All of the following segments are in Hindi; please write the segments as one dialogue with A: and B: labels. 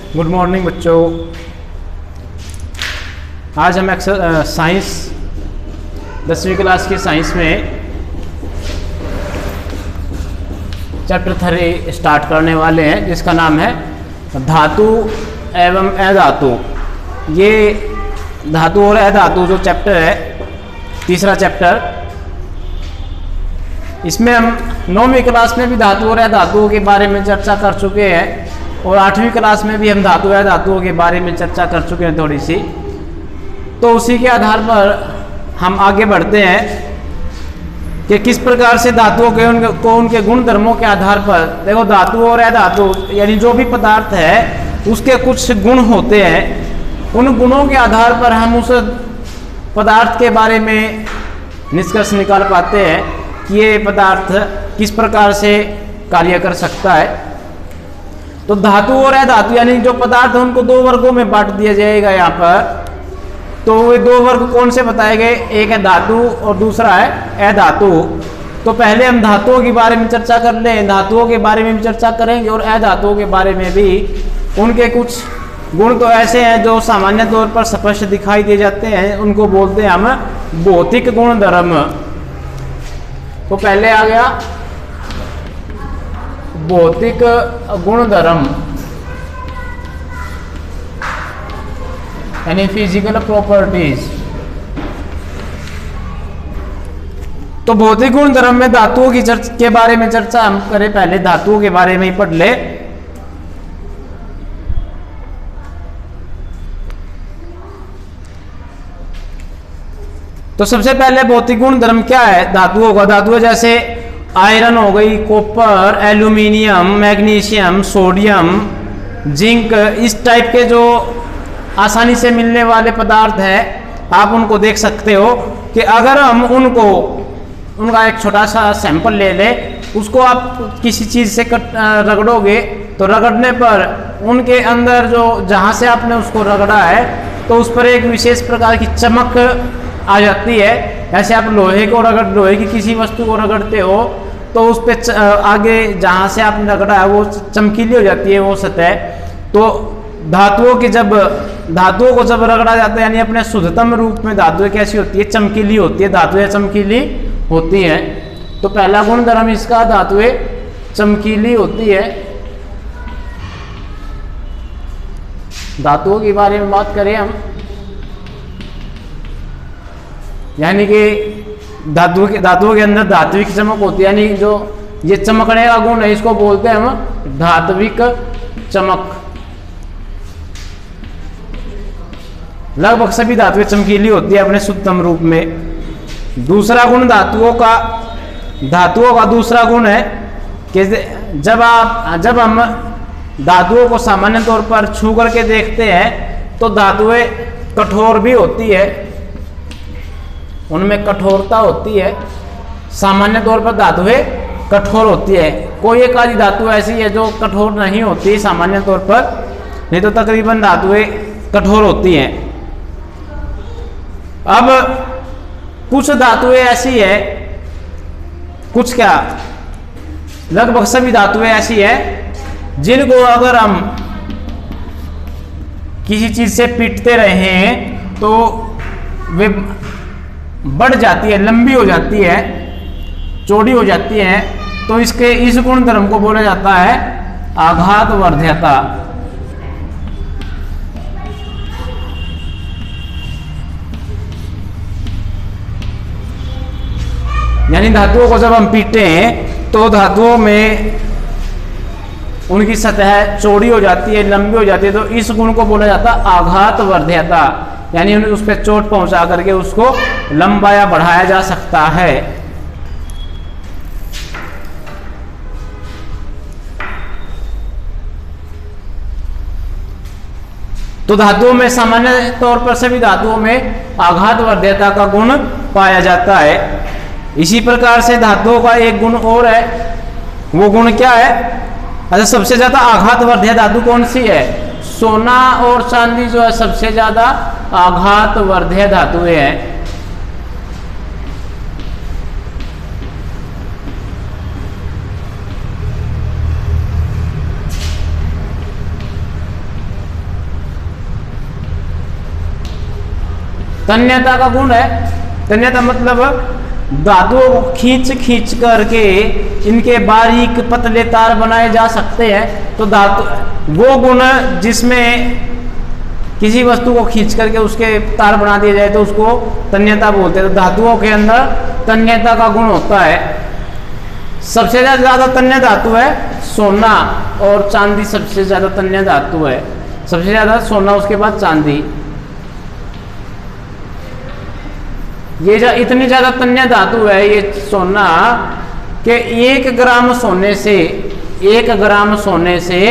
A: गुड मॉर्निंग बच्चों। आज हम साइंस 10वीं क्लास की साइंस में चैप्टर 3 स्टार्ट करने वाले हैं, जिसका नाम है धातु एवं अधातु। ये धातु और अधातु जो चैप्टर है, तीसरा चैप्टर, इसमें हम 9वीं क्लास में भी धातु और अधातुओं के बारे में चर्चा कर चुके हैं और 8वीं क्लास में भी हम धातु और धातुओं के बारे में चर्चा कर चुके हैं थोड़ी सी। तो उसी के आधार पर हम आगे बढ़ते हैं कि किस प्रकार से धातुओं के उनके गुण धर्मों के आधार पर, देखो धातु और अधातु यानी जो भी पदार्थ है उसके कुछ गुण होते हैं। उन गुणों के आधार पर हम उस पदार्थ के बारे में निष्कर्ष निकाल पाते हैं कि ये पदार्थ किस प्रकार से कार्य कर सकता है। तो धातु और अधातु यानी जो पदार्थ है उनको 2 वर्गों में बांट दिया जाएगा यहाँ पर। तो वे 2 वर्ग कौन से बताए गए, एक है धातु और दूसरा है अधातु। तो पहले हम धातुओं के बारे में चर्चा कर लें, धातुओं के बारे में भी चर्चा करेंगे और अधातुओं के बारे में भी। उनके कुछ गुण तो ऐसे हैं जो सामान्य तौर पर स्पष्ट दिखाई दे जाते हैं, उनको बोलते हैं हम भौतिक गुण धर्म। तो पहले आ गया भौतिक गुण धर्म यानी फिजिकल प्रॉपर्टीज। तो भौतिक गुण धर्म में धातुओं की के बारे में चर्चा हम करें। पहले धातुओं के बारे में ही पढ़ ले। तो सबसे पहले भौतिक गुण धर्म क्या है धातुओं का। धातुएं जैसे आयरन हो गई, copper, aluminium, magnesium, sodium, zinc, इस टाइप के जो आसानी से मिलने वाले पदार्थ हैं, आप उनको देख सकते हो कि अगर हम उनका एक छोटा सा सैंपल ले ले, उसको आप किसी चीज़ से रगड़ोगे तो रगड़ने पर उनके अंदर जो जहाँ से आपने उसको रगड़ा है तो उस पर एक विशेष प्रकार की चमक आ जाती है। ऐसे आप लोहे की किसी वस्तु को रगड़ते हो तो उस पर आगे जहाँ से आपने रगड़ा है वो चमकीली हो जाती है वो सतह। तो धातुओं को जब रगड़ा जाता है यानी अपने शुद्धतम रूप में धातुएं कैसी होती है, चमकीली होती है। धातुएं चमकीली होती हैं। तो पहला गुण धर्म इसका धातुएं चमकीली होती है। धातुओं के बारे में बात करें हम, यानी कि धातुओं के अंदर धात्विक चमक होती है, यानी जो ये चमकने का गुण है इसको बोलते हैं हम धात्विक चमक। लगभग सभी धातुएं चमकीली होती है अपने शुद्धतम रूप में। दूसरा गुण धातुओं का दूसरा गुण है कि जब हम धातुओं को सामान्य तौर पर छू करके देखते हैं तो धातुएं कठोर भी होती है, उनमें कठोरता होती है। सामान्य तौर पर धातुएं कठोर होती है। कोई एक आधी धातु ऐसी है जो कठोर नहीं होती सामान्य तौर पर, नहीं तो तकरीबन धातुएं कठोर होती हैं। अब कुछ धातुएं ऐसी है, कुछ क्या लगभग सभी धातुएं ऐसी है जिनको अगर हम किसी चीज से पीटते रहे तो वे बढ़ जाती है, लंबी हो जाती है, चौड़ी हो जाती है। तो इस गुण धर्म को बोला जाता है आघातवर्ध्यता। यानी धातुओं को जब हम पीटते हैं तो धातुओं में उनकी सतह चौड़ी हो जाती है, लंबी हो जाती है। तो इस गुण को बोला जाता है आघातवर्ध्यता, यानी उस पर चोट पहुंचा करके उसको लंबा या बढ़ाया जा सकता है। तो धातुओं में सामान्य तौर पर सभी धातुओं में आघातवर्ध्यता का गुण पाया जाता है। इसी प्रकार से धातुओं का एक गुण और है, वो गुण क्या है? अच्छा, सबसे ज्यादा आघातवर्ध्य धातु कौन सी है? सोना और चांदी जो है सबसे ज्यादा आघातवर्ध्य धातुएं हैं। तन्यता का गुण है, तन्यता मतलब धातुओं को खींच खींच करके इनके बारीक पतले तार बनाए जा सकते हैं। तो धातु वो गुण जिसमें किसी वस्तु को खींच करके उसके तार बना दिया जाए तो उसको तन्यता बोलते हैं। तो धातुओं के अंदर तन्यता का गुण होता है। सबसे ज़्यादा तन्य धातु है सोना और चांदी, सबसे ज़्यादा तन्य धातु है। सबसे ज़्यादा सोना, उसके बाद चांदी। ये इतनी ज़्यादा तन्य धातु है ये सोना कि 1 ग्राम सोने से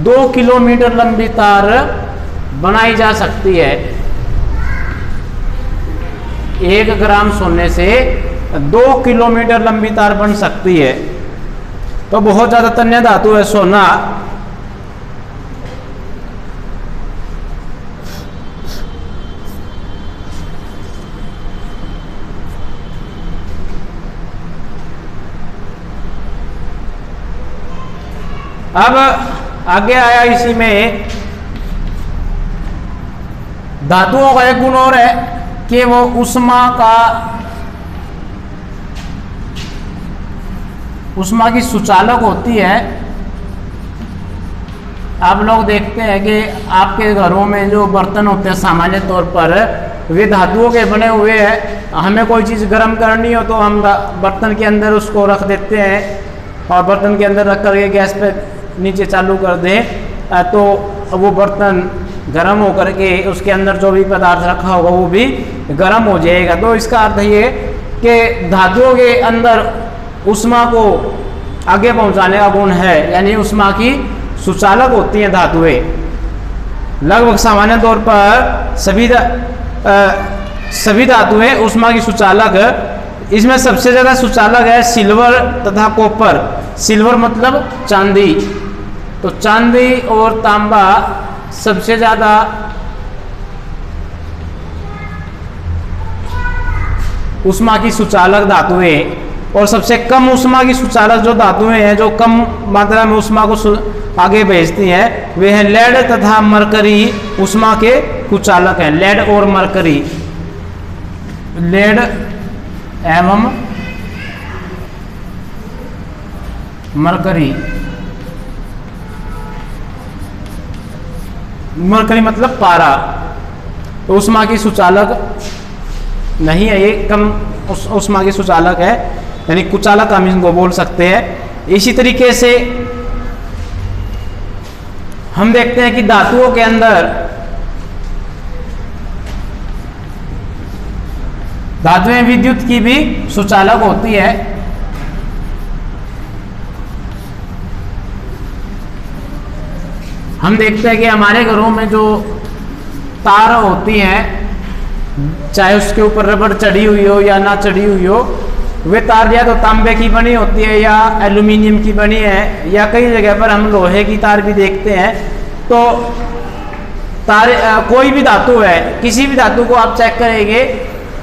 A: 2 किलोमीटर लंबी तार बनाई जा सकती है। 1 ग्राम सोने से 2 किलोमीटर लंबी तार बन सकती है। तो बहुत ज़्यादा तन्य धातु है सोना। अब आगे आया इसी में धातुओं का एक गुण और है कि वो उष्मा की सुचालक होती है। आप लोग देखते हैं कि आपके घरों में जो बर्तन होते हैं सामान्य तौर पर वे धातुओं के बने हुए हैं। हमें कोई चीज़ गर्म करनी हो तो हम बर्तन के अंदर उसको रख देते हैं और बर्तन के अंदर रख करके गैस पे नीचे चालू कर दें तो वो बर्तन गर्म हो करके उसके अंदर जो भी पदार्थ रखा होगा वो भी गर्म हो जाएगा। तो इसका अर्थ ये कि धातुओं के अंदर उष्मा को आगे पहुंचाने का गुण है, यानी उष्मा की सुचालक होती हैं धातुएं। लगभग सामान्य तौर पर सभी धातुएं उष्मा की सुचालक। इसमें सबसे ज़्यादा सुचालक है सिल्वर तथा कॉपर। सिल्वर मतलब चांदी, तो चांदी और तांबा सबसे ज़्यादा उष्मा की सुचालक धातुएं। और सबसे कम उष्मा की सुचालक जो धातुएं हैं, जो कम मात्रा में उष्मा को आगे भेजती हैं, वे हैं लेड तथा मरकरी। उष्मा के कुचालक हैं लेड और मरकरी। लेड एवं मरकरी। मरकरी मतलब पारा। तो उष्मा की सुचालक नहीं है, ये कम उष्मा की सुचालक है, यानी कुचालक हम इनको बोल सकते हैं। इसी तरीके से हम देखते हैं कि धातुओं के अंदर धातुएं विद्युत की भी सुचालक होती है। हम देखते हैं कि हमारे घरों में जो तार होती हैं, चाहे उसके ऊपर रबड़ चढ़ी हुई हो या ना चढ़ी हुई हो, वे तार या तो तांबे की बनी होती है या एल्यूमिनियम की बनी है, या कई जगह पर हम लोहे की तार भी देखते हैं। तो तार कोई भी धातु है, किसी भी धातु को आप चेक करेंगे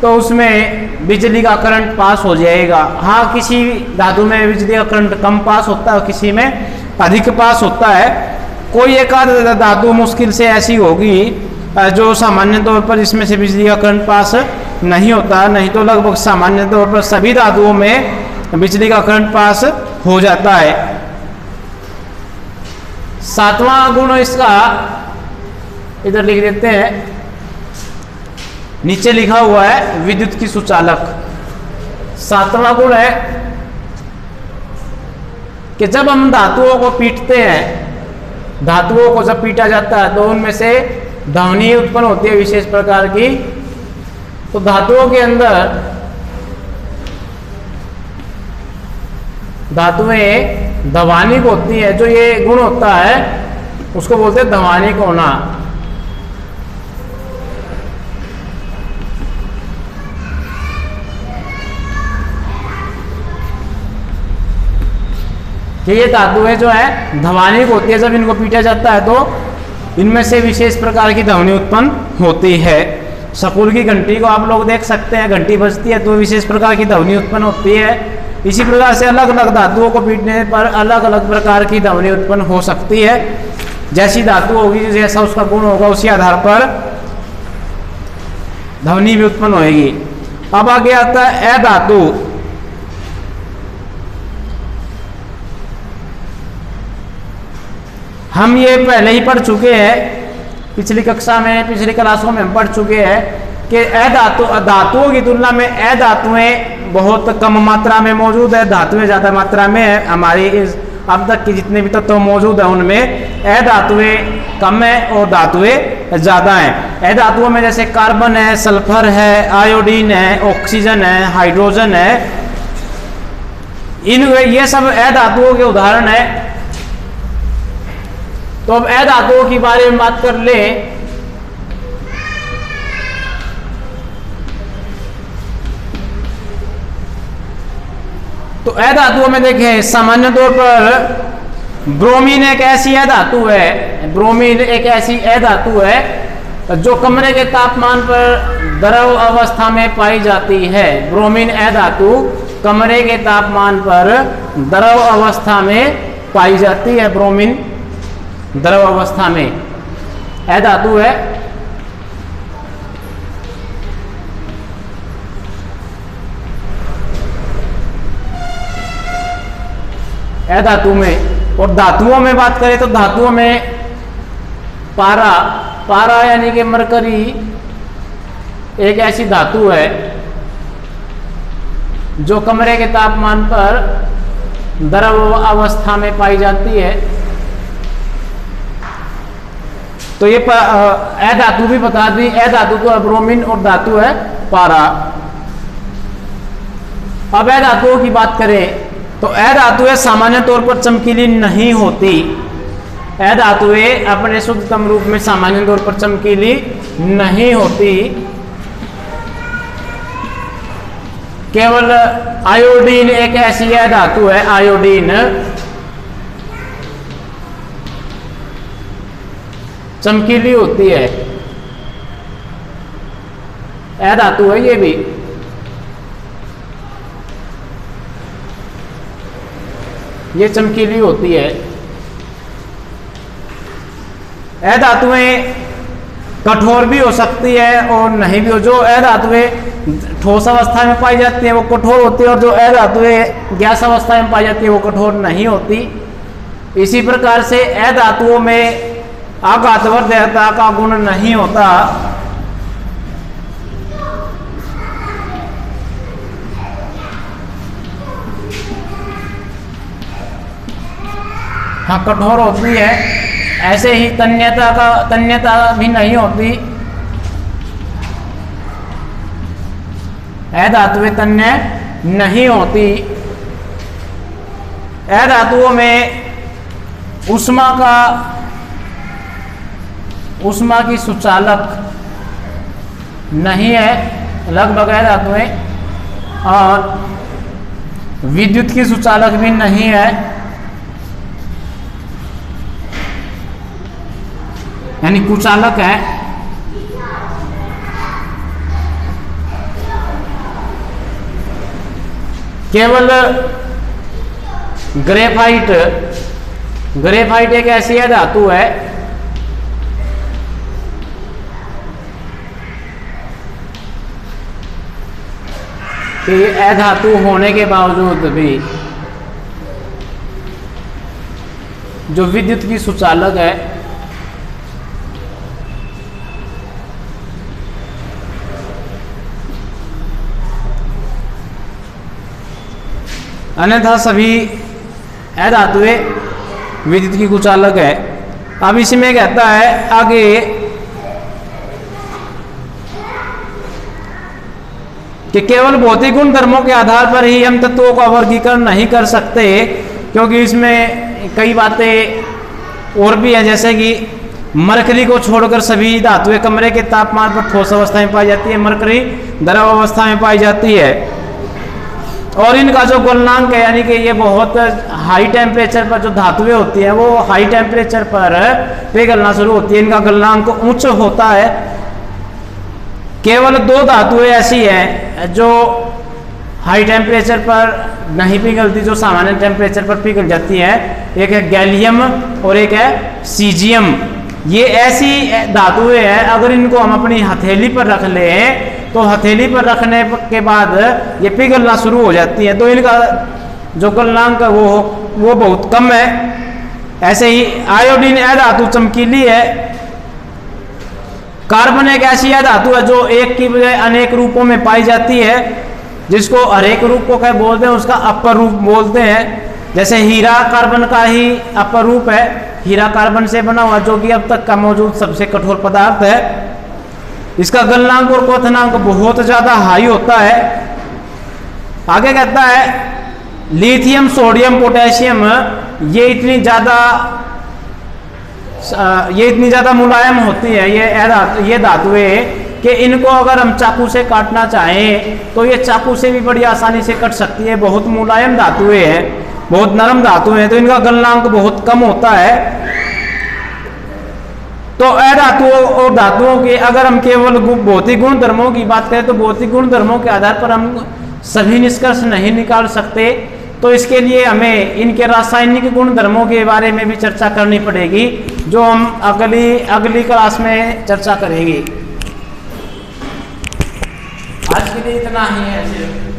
A: तो उसमें बिजली का करंट पास हो जाएगा। हाँ, किसी धातु में बिजली का करंट कम पास होता है, किसी में अधिक पास होता है। कोई एक आध धातु मुश्किल से ऐसी होगी जो सामान्य तौर पर इसमें से बिजली का करंट पास नहीं होता, नहीं तो लगभग सामान्य तौर पर सभी धातुओं में बिजली का करंट पास हो जाता है। 7वां गुण इसका इधर लिख देते हैं, नीचे लिखा हुआ है विद्युत की सुचालक। 7वां गुण है कि जब हम धातुओं को पीटते हैं, धातुओं को जब पीटा जाता है तो उनमें से ध्वनि उत्पन्न होती है विशेष प्रकार की। तो धातुओं के अंदर धातुएं ध्वनिक होती है। जो ये गुण होता है उसको बोलते हैं ध्वनिक होना। कि ये धातुएं जो है ध्वनिक होती है, जब इनको पीटा जाता है तो इनमें से विशेष प्रकार की ध्वनि उत्पन्न होती है। स्कूल की घंटी को आप लोग देख सकते हैं, घंटी बजती है तो विशेष प्रकार की ध्वनि उत्पन्न होती है। इसी प्रकार से अलग अलग धातुओं को पीटने पर अलग अलग प्रकार की ध्वनि उत्पन्न हो सकती है। जैसी धातु होगी, जैसा उसका गुण होगा, उसी आधार पर ध्वनि भी उत्पन्न होगी। अब आगे आता है ए धातु। हम ये पहले ही पढ़ चुके हैं, पिछली कक्षा में, पिछली क्लासों में हम पढ़ चुके हैं कि ए धातुओं की तुलना में ए धातुएं बहुत कम मात्रा में मौजूद है, धातुएं ज्यादा मात्रा में है। हमारी इस अब तक की जितने भी तत्व मौजूद है उनमें ए धातुएं कम है और धातुएं ज्यादा हैं। ए धातुओं में जैसे कार्बन है, सल्फर है, आयोडीन है, ऑक्सीजन है, हाइड्रोजन है, ये सब ए धातुओं के उदाहरण है। तो अब ए धातुओं के बारे में बात कर ले। तो ए धातुओं में देखें, सामान्य तौर पर ब्रोमीन एक ऐसी ए धातु है, ब्रोमीन एक ऐसी ए धातु है जो कमरे के तापमान पर द्रव अवस्था में पाई जाती है। ब्रोमीन ए धातु कमरे के तापमान पर द्रव अवस्था में पाई जाती है। ब्रोमीन द्रव अवस्था में ए धातु है। ए धातु में, और धातुओं में बात करें तो धातुओं में पारा यानी कि मरकरी एक ऐसी धातु है जो कमरे के तापमान पर द्रव अवस्था में पाई जाती है। तो ये ए धातु भी बता दी। ए धातु तो ब्रोमीन और धातु है पारा। अब ए धातुओं की बात करें तो ए धातुएं सामान्य तौर पर चमकीली नहीं होती। ए धातुएं अपने शुद्धतम रूप में सामान्य तौर पर चमकीली नहीं होती। केवल आयोडीन एक ऐसी ए धातु है, आयोडीन चमकीली होती है। ए धातु है ये भी। ये चमकीली होती है। ए धातुएं कठोर भी हो सकती है और नहीं भी हो। जो ए धातुएं ठोस अवस्था में पाई जाती है वो कठोर होती है, और जो ए धातुएं गैस अवस्था में पाई जाती है वो कठोर नहीं होती। इसी प्रकार से ए धातुओं में आघातवर्धकता का गुण नहीं होता। हाँ, कठोर होती है। ऐसे ही तन्यता भी नहीं होती। ए धातुएं तन्य नहीं होती। ए धातुओं में ऊष्मा की सुचालक नहीं है लगभग ए धातुएं, और विद्युत की सुचालक भी नहीं है, यानी कुचालक है। केवल ग्रेफाइट एक ऐसी है धातु है कि ए धातु होने के बावजूद भी जो विद्युत की सुचालक है, अन्यथा सभी ए धातुएं विद्युत की कुचालक है। अब इसमें कहता है आगे कि केवल भौतिक गुण धर्मों के आधार पर ही हम तत्वों का वर्गीकरण नहीं कर सकते, क्योंकि इसमें कई बातें और भी हैं, जैसे कि मरकरी को छोड़कर सभी धातुएं कमरे के तापमान पर ठोस अवस्था में पाई जाती है, मरकरी द्रव अवस्था में पाई जाती है। और इनका जो गलनांक है, यानी कि ये बहुत हाई टेम्परेचर पर जो धातुएं होती हैं वो हाई टेम्परेचर पर पिघलना शुरू होती है, इनका गलनांक उच्च होता है। केवल दो धातुएं ऐसी हैं जो हाई टेम्परेचर पर नहीं पिघलती, जो सामान्य टेम्परेचर पर पिघल जाती है। एक है गैलियम और एक है सीजियम। ये ऐसी धातुएं हैं, अगर इनको हम अपनी हथेली पर रख लें तो हथेली पर रखने के बाद ये पिघलना शुरू हो जाती है, तो इनका जो गलनांक है वो बहुत कम है। ऐसे ही आयोडीन यह धातु चमकीली है। कार्बन एक ऐसी धातु है जो एक की बजाय अनेक रूपों में पाई जाती है, जिसको हर एक रूप को क्या बोलते हैं, उसका अपर रूप बोलते हैं। जैसे हीरा कार्बन का ही अपर रूप है, हीरा कार्बन से बना हुआ, जो कि अब तक का मौजूद सबसे कठोर पदार्थ है। इसका गलनांक और क्वथनांक बहुत ज्यादा हाई होता है। आगे कहता है लिथियम सोडियम पोटेशियम ये इतनी ज्यादा मुलायम होती है ये धातुएं कि इनको अगर हम चाकू से काटना चाहें तो ये चाकू से भी बड़ी आसानी से कट सकती है। बहुत मुलायम धातुएं हैं, बहुत नरम धातुएं हैं, तो इनका गलनांक बहुत कम होता है। तो धातुओं और धातुओं के अगर हम केवल भौतिक गुण धर्मों की बात करें तो भौतिक गुण धर्मों के आधार पर हम सभी निष्कर्ष नहीं निकाल सकते, तो इसके लिए हमें इनके रासायनिक गुण धर्मों के बारे में भी चर्चा करनी पड़ेगी, जो हम अगली क्लास में चर्चा करेंगे। आज के लिए इतना ही है।